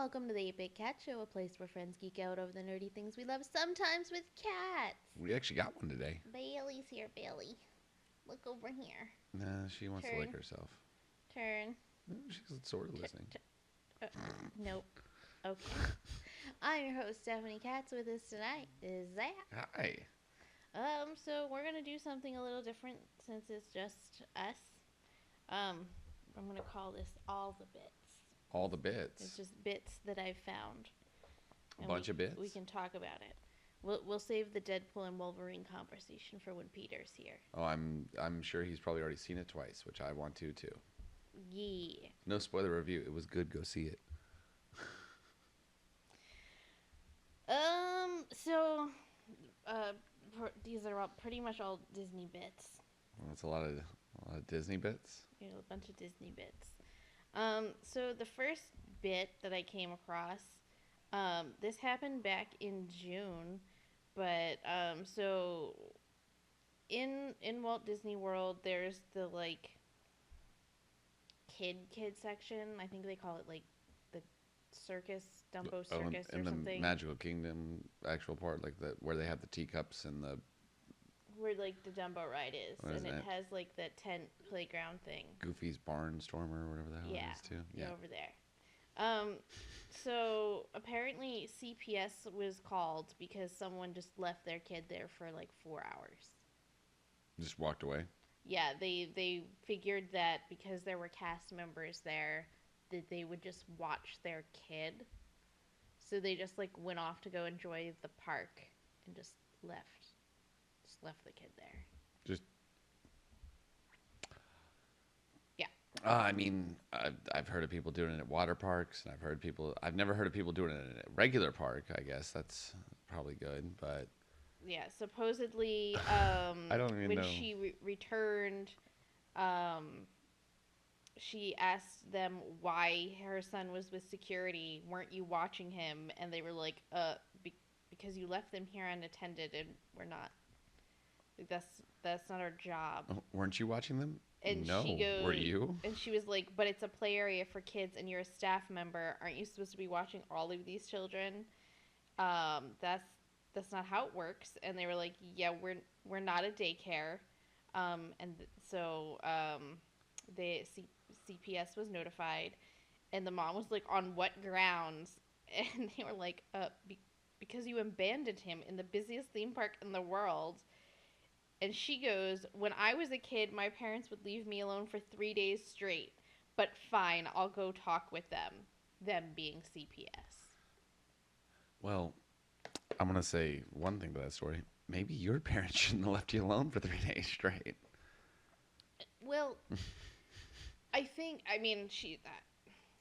welcome to the 8-Bit Cat Show, a place where friends geek out over the nerdy things we love, sometimes with cats. We actually got one today. Bailey's here, Bailey. Look over here. Nah, she wants to Turn. lick herself. Turn. She's sort of listening. Nope. Okay. I'm your host, Stephanie Katz. With us tonight is Zach. Hi. So we're gonna do something a little different since it's just us. I'm gonna call this all the bits. All the It's bits. just bits that I've found. A bunch of bits? We can talk about it. We'll save the Deadpool and Wolverine conversation for when Peter's here. Oh, I'm sure he's probably already seen it twice, which I want to too. Yeah. No spoiler review. It was good. Go see it. So, these are pretty much all Disney bits. Well, that's a lot of Disney bits. You know, a bunch of Disney bits. So the first bit that I came across, this happened back in June, but so in Walt Disney World, there's the like kid section. I think they call it like the circus, Dumbo Circus in or the something. Magical Kingdom actual part, like the where they have the teacups and the Where like the Dumbo ride is, What is and it that? has like the tent playground thing. Goofy's Barnstormer or whatever the hell Yeah, it is too. yeah, over there. So apparently CPS was called because someone just left their kid there for like 4 hours. Just walked away. Yeah, they figured that because there were cast members there, that they would just watch their kid. So they just like went off to go enjoy the park and just left. Just left the kid there. Just Yeah. I mean, I've heard of people doing it at water parks, and I've never heard of people doing it at a regular park. I guess that's probably good, but Yeah, supposedly, I don't even when know. she returned, she asked them why her son was with security. Weren't you watching him? And they were like, because you left them here unattended, and we're not. Like, that's not our job. Oh, weren't you watching them? And No, she goes, were you? and she was like, but it's a play area for kids, and you're a staff member. Aren't you supposed to be watching all of these children? That's not how it works. And they were like, yeah, we're not a daycare. The CPS was notified, and the mom was like, on what grounds? And they were like, because you abandoned him in the busiest theme park in the world. And she goes, when I was a kid, my parents would leave me alone for 3 days straight. But fine, I'll go talk with them. Them being CPS. Well, I'm gonna say one thing to that story. Maybe your parents shouldn't have left you alone for 3 days straight. Well, I mean,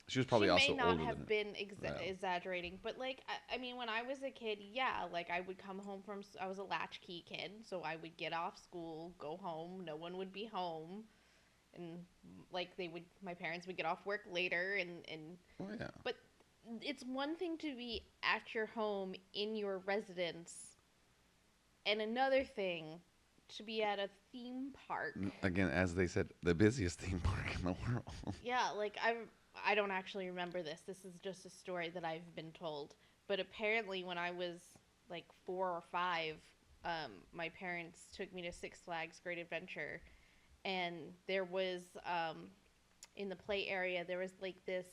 She was probably she also may not older have than been well, exaggerating, but like, I mean, when I was a kid, yeah, like I would come home I was a latchkey kid, so I would get off school, go home, no one would be home, and like my parents would get off work later, and oh yeah. but it's one thing to be at your home in your residence, and another thing to be at a theme park. Again, as they said, the busiest theme park in the world. Yeah, like I don't actually remember this. This is just a story that I've been told. But apparently, when I was like 4 or 5, my parents took me to Six Flags Great Adventure, and there was in the play area there was like this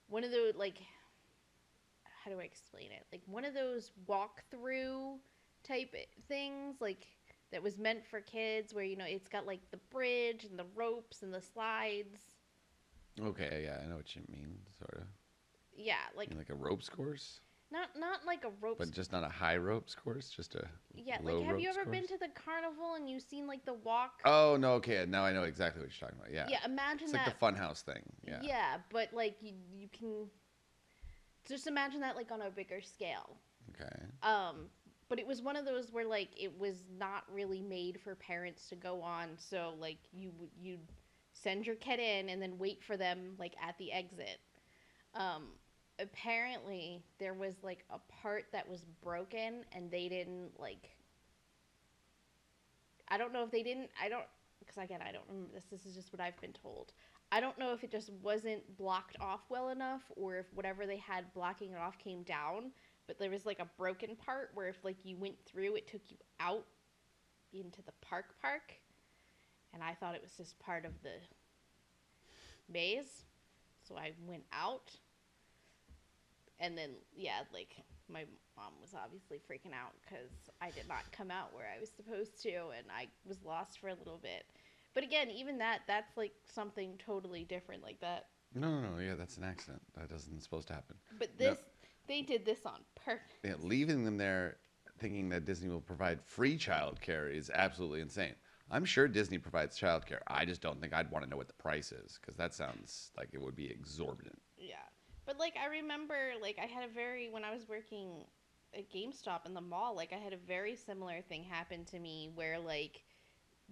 one of the like how do I explain it? Like one of those walkthrough type things, like that was meant for kids, where it's got like the bridge and the ropes and the slides. Okay, yeah, I know what you mean. Sort of. Yeah, like You mean like a ropes course, not like a ropes. but just not a high ropes course, just a Yeah, like low have you ropes ever been course. to the carnival and you've seen like the walk? Oh no, okay, now I know exactly what you're talking about. Yeah, Yeah, imagine it's like that. the funhouse thing. Yeah. Yeah, but like you can just imagine that like on a bigger scale. Okay. But it was one of those where like it was not really made for parents to go on, so like you'd send your kid in and then wait for them like at the exit. Um, Apparently there was like a part that was broken and they didn't like. I don't know if they didn't. I don't because again I don't remember this. This is just what I've been told. I don't know if it just wasn't blocked off well enough or if whatever they had blocking it off came down, but there was like a broken part where if like you went through, it took you out into the park, and I thought it was just part of the maze. So I went out, and then yeah, like my mom was obviously freaking out because I did not come out where I was supposed to, and I was lost for a little bit. But again, even that's like something totally different, like that. No. Yeah, that's an accident. That doesn't supposed to happen. But No, this, they did this on purpose. yeah, leaving them there, thinking that Disney will provide free childcare is absolutely insane. I'm sure Disney provides childcare. I just don't think I'd want to know what the price is because that sounds like it would be exorbitant. Yeah. But like I remember like I had a very when I was working at GameStop in the mall, like I had a very similar thing happen to me where like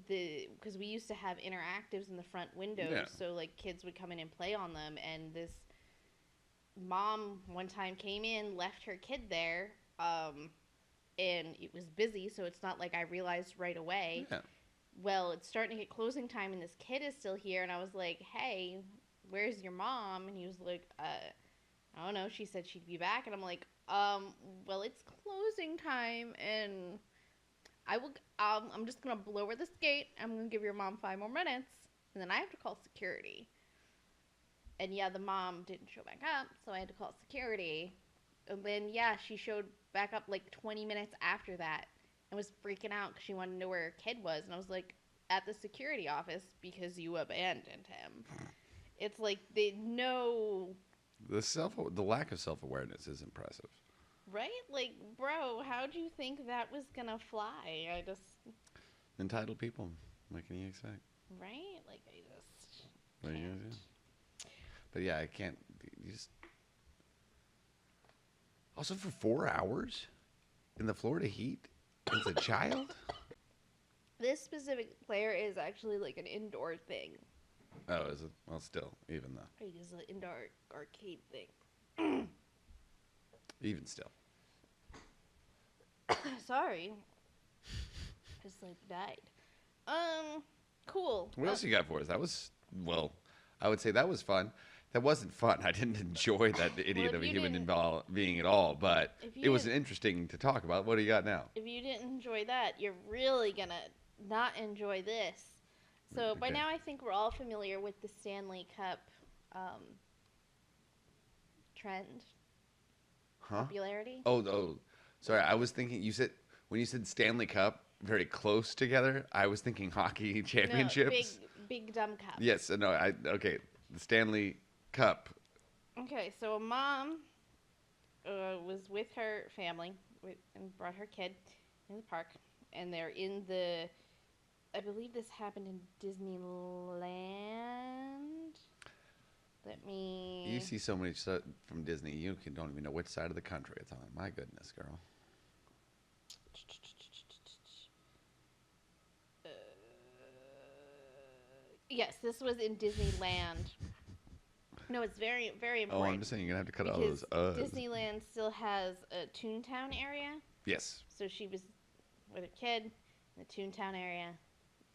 the because we used to have interactives in the front windows, Yeah. so like kids would come in and play on them, and this mom one time came in, left her kid there, and it was busy, so it's not like I realized right away. Yeah. Well, it's starting to get closing time and this kid is still here, and I was like, hey, where's your mom? And he was like, I don't know. She said she'd be back, and I'm like, well, it's closing time, and I will. I'm just gonna lower this gate. I'm gonna give your mom 5 more minutes, and then I have to call security. And yeah, the mom didn't show back up, so I had to call security. And then yeah, she showed back up like 20 minutes after that, and was freaking out because she wanted to know where her kid was, and I was like, at the security office because you abandoned him. It's like they know. The lack of self awareness is impressive. Right? Like, bro, how'd you think that was gonna fly? I just. Entitled people. What can you expect? Right? Like, I just. What are you Can't. gonna do? But yeah, I can't. You just also for 4 hours in the Florida heat as a child. This specific player is actually like an indoor thing. Oh, is it? Well, still, even though, It is an indoor arcade thing. even still. Sorry. Just like died. Cool. What else you got for us? That was well, I would say that was fun. That wasn't fun. I didn't enjoy that idiot if of a you human didn't- being at all. But if you it was didn't- interesting to talk about. What do you got now? If you didn't enjoy that, you're really gonna not enjoy this. So by Okay. now, I think we're all familiar with the Stanley Cup trend Huh? popularity. Oh. Sorry, I was thinking. You said when you said Stanley Cup, very close together. I was thinking hockey championships. No, big dumb cup. Yes. No. Okay. The Stanley Cup. Okay, so a mom was with her family and brought her kid in the park, and they're in the. I believe this happened in Disneyland. Let me. You see so many stuff from Disney, don't even know which side of the country it's on. My goodness, girl. Yes, this was in Disneyland. No, it's very, very Oh, important. I'm just saying you're gonna have to cut all because those. Disneyland still has a Toontown area. Yes. So she was with her kid in the Toontown area,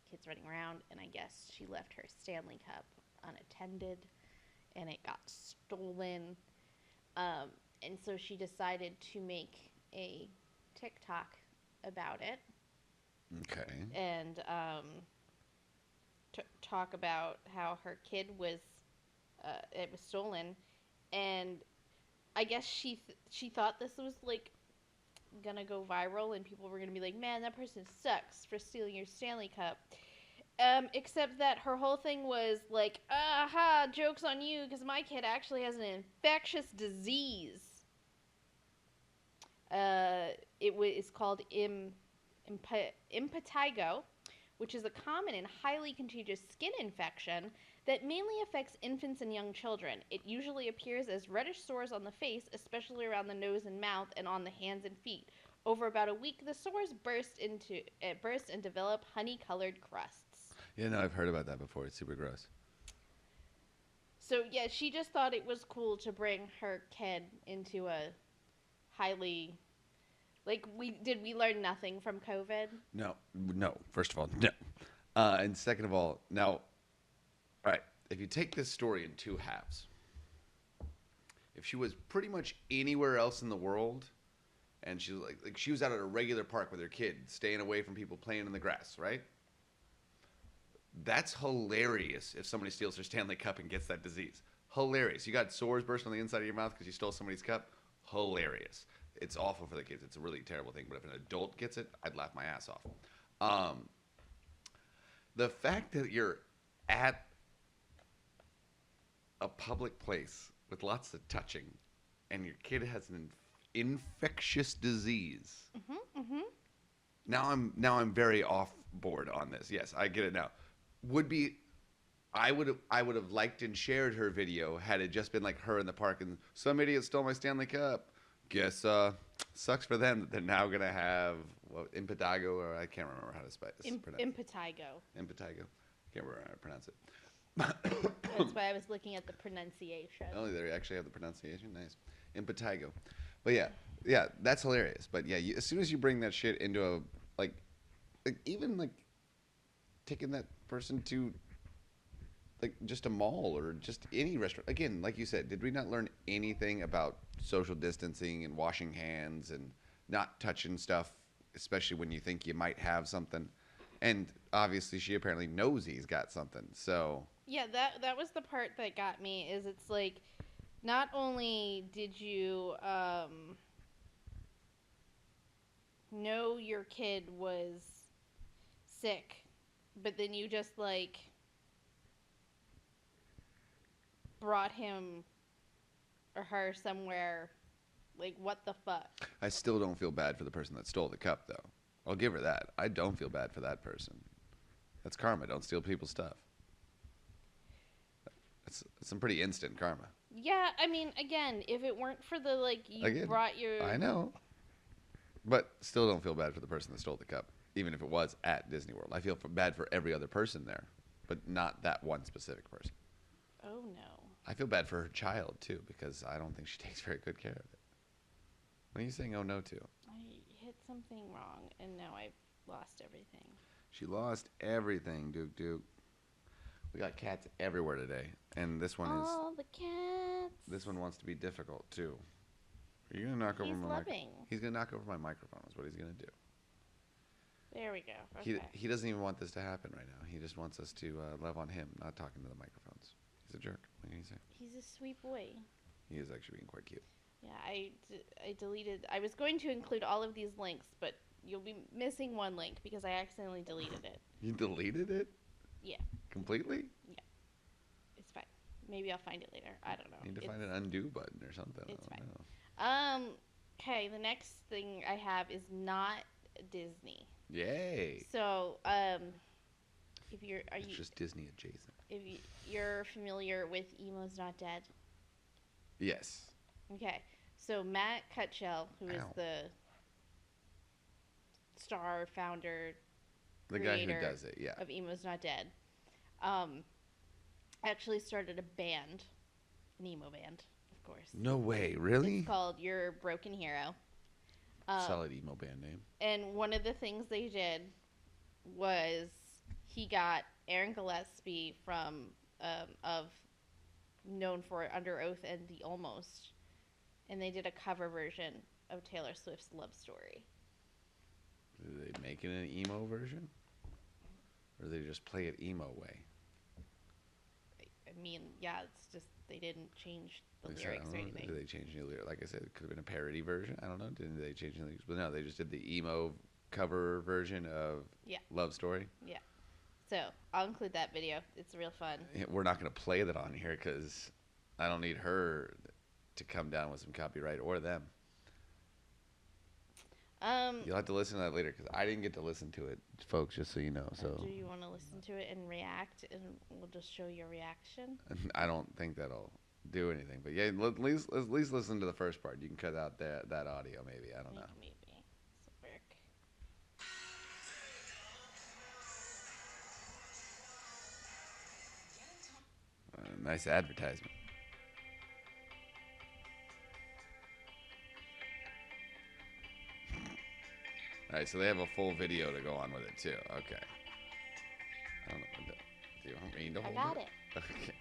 kids running around, and I guess she left her Stanley Cup unattended, and it got stolen. And so she decided to make a TikTok about it Okay. and talk about how her kid was it was stolen, and I guess she thought this was like gonna go viral and people were gonna be like, man, that person sucks for stealing your Stanley Cup. Except that her whole thing was like, aha, joke's on you because my kid actually has an infectious disease. It's called impetigo, which is a common and highly contagious skin infection that mainly affects infants and young children. It usually appears as reddish sores on the face, especially around the nose and mouth, and on the hands and feet. Over about a week, the sores burst and develop honey-colored crusts. Yeah, no, I've heard about that before. It's super gross. So yeah, she just thought it was cool to bring her kid into a highly, like, we learn nothing from COVID? No. First of all, no. And second of all, now, all right. if you take this story in two halves, if she was pretty much anywhere else in the world, and she was like she was out at a regular park with her kid, staying away from people playing in the grass, right? That's hilarious if somebody steals her Stanley Cup and gets that disease. Hilarious. You got sores bursting on the inside of your mouth because you stole somebody's cup. Hilarious. It's awful for the kids. It's a really terrible thing. But if an adult gets it, I'd laugh my ass off. The fact that you're at a public place with lots of touching and your kid has an infectious disease. Now I'm very off board on this. Yes, I get it now. I would have liked and shared her video had it just been like her in the park and some idiot stole my Stanley Cup. Guess sucks for them that they're now gonna have impetigo, or I can't remember how to pronounce it. Impetigo. Impetigo. Can't remember how to pronounce it. That's why I was looking at the pronunciation. Oh, they actually have the pronunciation. Nice. Impetigo. But yeah, that's hilarious. But yeah, as soon as you bring that shit into a even like taking that person to like just a mall or just any restaurant. Again, like you said, did we not learn anything about social distancing and washing hands and not touching stuff, especially when you think you might have something? And obviously she apparently knows he's got something. So yeah, that was the part that got me. Is it's like, not only did you know your kid was sick, but then you just like brought him or her somewhere. Like, what the fuck? I still don't feel bad for the person that stole the cup, though. I'll give her that. I don't feel bad for that person. That's karma. Don't steal people's stuff. It's some pretty instant karma. Yeah, I mean, again, if it weren't for the, like, brought your... I know. But still don't feel bad for the person that stole the cup, even if it was at Disney World. I feel bad for every other person there, but not that one specific person. Oh, no. I feel bad for her child, too, because I don't think she takes very good care of it. What are you saying oh no to? I hit something wrong, and now I've lost everything. She lost everything, Duke. We got cats everywhere today, and this one is... All the cats. This one wants to be difficult, too. Are you going to knock over my microphone? He's going to knock over my microphone is what he's going to do. There we go. Okay. He doesn't even want this to happen right now. He just wants us to love on him, not talking to the microphones. He's a jerk. What can you say? He's a sweet boy. He is actually being quite cute. Yeah, I deleted... I was going to include all of these links, but you'll be missing one link because I accidentally deleted it. You deleted it? Yeah. Completely? Yeah. It's fine. Maybe I'll find it later. I don't know. You need to find an undo button or something. It's fine. Okay, the next thing I have is not Disney. Yay. So, if you're... It's just Disney adjacent. If you're familiar with Emo's Not Dead? Yes. Okay. So, Matt Cutshell, who is the star, founder, the guy who does it, yeah, of Emo's Not Dead, actually started a band, an emo band, of course. No way, really? It's called Your Broken Hero. Solid emo band name. And one of the things they did was he got Aaron Gillespie from known for Under Oath and The Almost, and they did a cover version of Taylor Swift's Love Story. Did they make it an emo version? Or did they just play it emo way? I mean, yeah, it's just they didn't change the lyrics or anything. Did they change any lyrics? Like I said, it could have been a parody version. I don't know. Didn't they change any lyrics? But no, they just did the emo cover version of Love Story. Yeah. So I'll include that video. It's real fun. We're not going to play that on here because I don't need her to come down with some copyright or them. You'll have to listen to that later because I didn't get to listen to it, folks, just so you know. So do you want to listen to it and react, and we'll just show your reaction? I don't think that'll do anything, but yeah, at least listen to the first part. You can cut out that audio, maybe. I don't know. Maybe this will work. Nice advertisement. All right, so they have a full video to go on with it too. Okay. I don't know. Do you want me to hold it? I got it. Okay.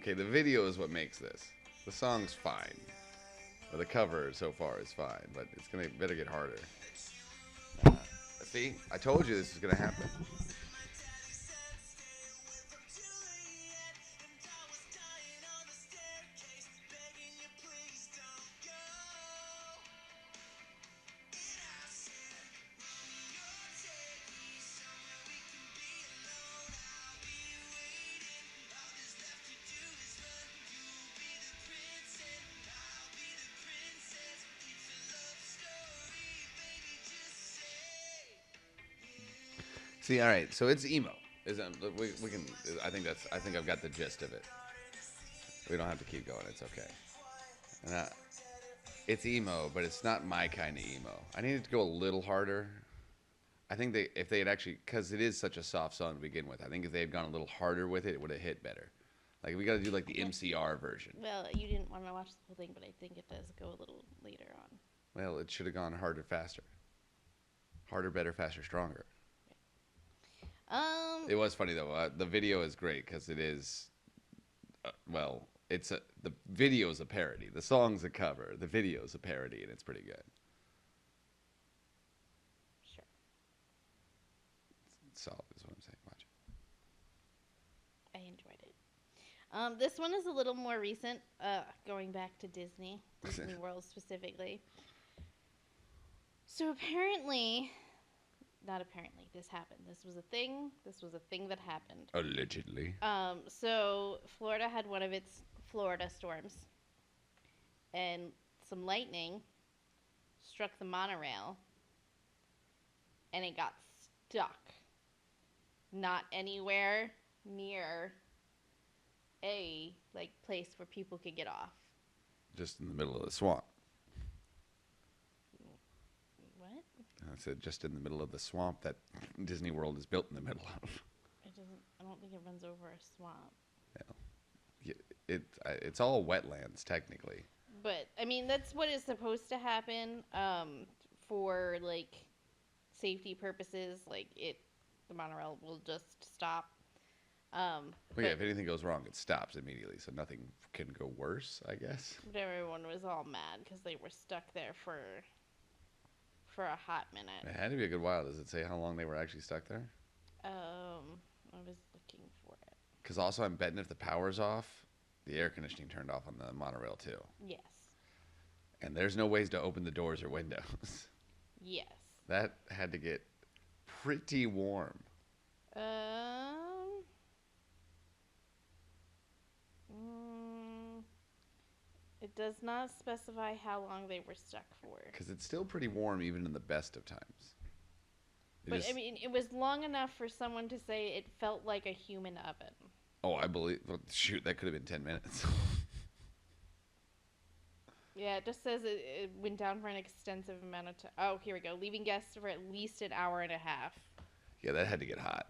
Okay, the video is what makes this. The song's fine. Well, the cover so far is fine, but it's gonna better get harder. See, I told you this was gonna happen. See, all right, so it's emo. We can? I think that's. I think I've got the gist of it. We don't have to keep going. It's okay. And it's emo, but it's not my kind of emo. I needed to go a little harder. I think if they had actually, because it is such a soft song to begin with. I think if they had gone a little harder with it, it would have hit better. Like we got to do like the MCR version. Well, you didn't want to watch the whole thing, but I think it does go a little later on. Well, it should have gone harder, faster. Harder, better, faster, stronger. It was funny though. The video is great because it is. Well, the video is a parody. The song's a cover. The video is a parody, and it's pretty good. Sure. It's solid, is what I'm saying. Watch I enjoyed it. This one is a little more recent, going back to Disney World specifically. So apparently, not apparently, this happened. This was a thing. This was a thing that happened. Allegedly. So Florida had one of its Florida storms, and some lightning struck the monorail, and it got stuck. Not anywhere near a place where people could get off. Just in the middle of the swamp. What? I said just in the middle of the swamp that Disney World is built in the middle of. It doesn't. I don't think it runs over a swamp. It's all wetlands technically. But I mean, that's what is supposed to happen. For safety purposes, the monorail will just stop. Well, yeah, if anything goes wrong, it stops immediately, so nothing can go worse, I guess. But everyone was all mad because they were stuck there for a hot minute. It had to be a good while. Does it say how long they were actually stuck there? I was looking for it. Because also, I'm betting if the power's off, the air conditioning turned off on the monorail too. Yes. And there's no ways to open the doors or windows. Yes. That had to get pretty warm. It does not specify how long they were stuck for. Because it's still pretty warm even in the best of times. I mean, it was long enough for someone to say it felt like a human oven. Oh, I believe... Well, shoot, that could have been 10 minutes. Yeah, it just says it went down for an extensive amount of time. Oh, here we go. Leaving guests for at least an hour and a half. Yeah, that had to get hot.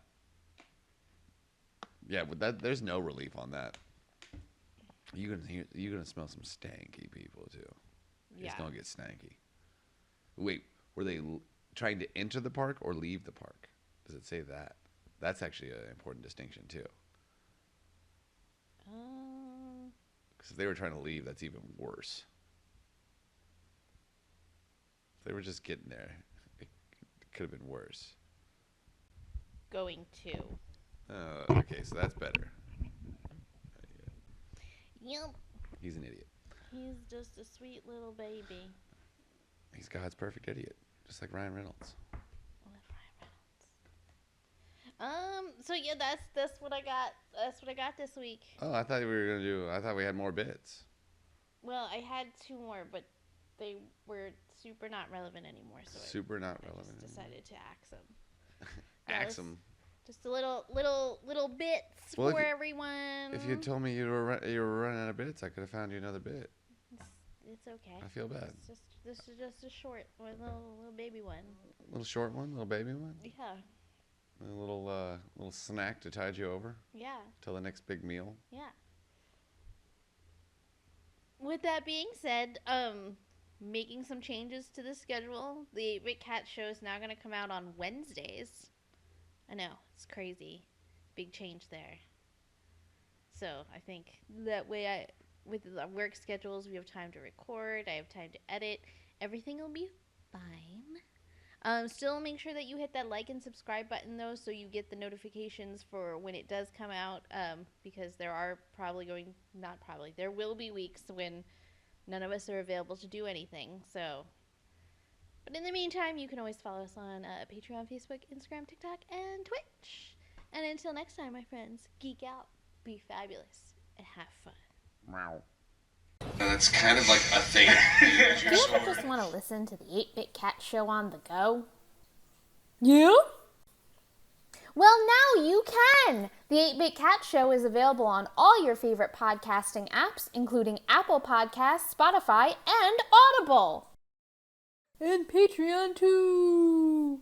Yeah, but there's no relief on that. You're gonna smell some stanky people too. Yeah. It's gonna get stanky. Wait, were they trying to enter the park or leave the park? Does it say that? That's actually an important distinction too. Because if they were trying to leave, that's even worse. If they were just getting there, it could have been worse. Going to. Okay, so that's better. Yep. He's an idiot. He's just a sweet little baby. He's God's perfect idiot, just like Ryan Reynolds. So yeah, that's what I got. That's what I got this week. Oh, I thought I thought we had more bits. Well, I had two more, but they were super not relevant anymore. So Super not I relevant. just decided to axe them. Axe them. Just a little bits Well, for everyone. If you told me you were running out of bits, I could have found you another bit. It's okay. I feel bad. This is just a short one, little baby one. Little short one, little baby one. Yeah. A little snack to tide you over Yeah. till the next big meal. Yeah. With that being said, making some changes to the schedule. The 8-Bit Cat show is now going to come out on Wednesdays. I know, it's crazy. Big change there. So I think that way with the work schedules, we have time to record, I have time to edit. Everything will be fine. Still make sure that you hit that like and subscribe button though, so you get the notifications for when it does come out, because there will be weeks when none of us are available to do anything. So, but in the meantime, you can always follow us on Patreon, Facebook, Instagram, TikTok, and Twitch. And until next time, my friends, geek out, be fabulous, and have fun. Wow. That's kind of like a thing. Do you ever just want to listen to the 8-Bit Cat Show on the go? You? Well, now you can! The 8-Bit Cat Show is available on all your favorite podcasting apps, including Apple Podcasts, Spotify, and Audible. And Patreon, too!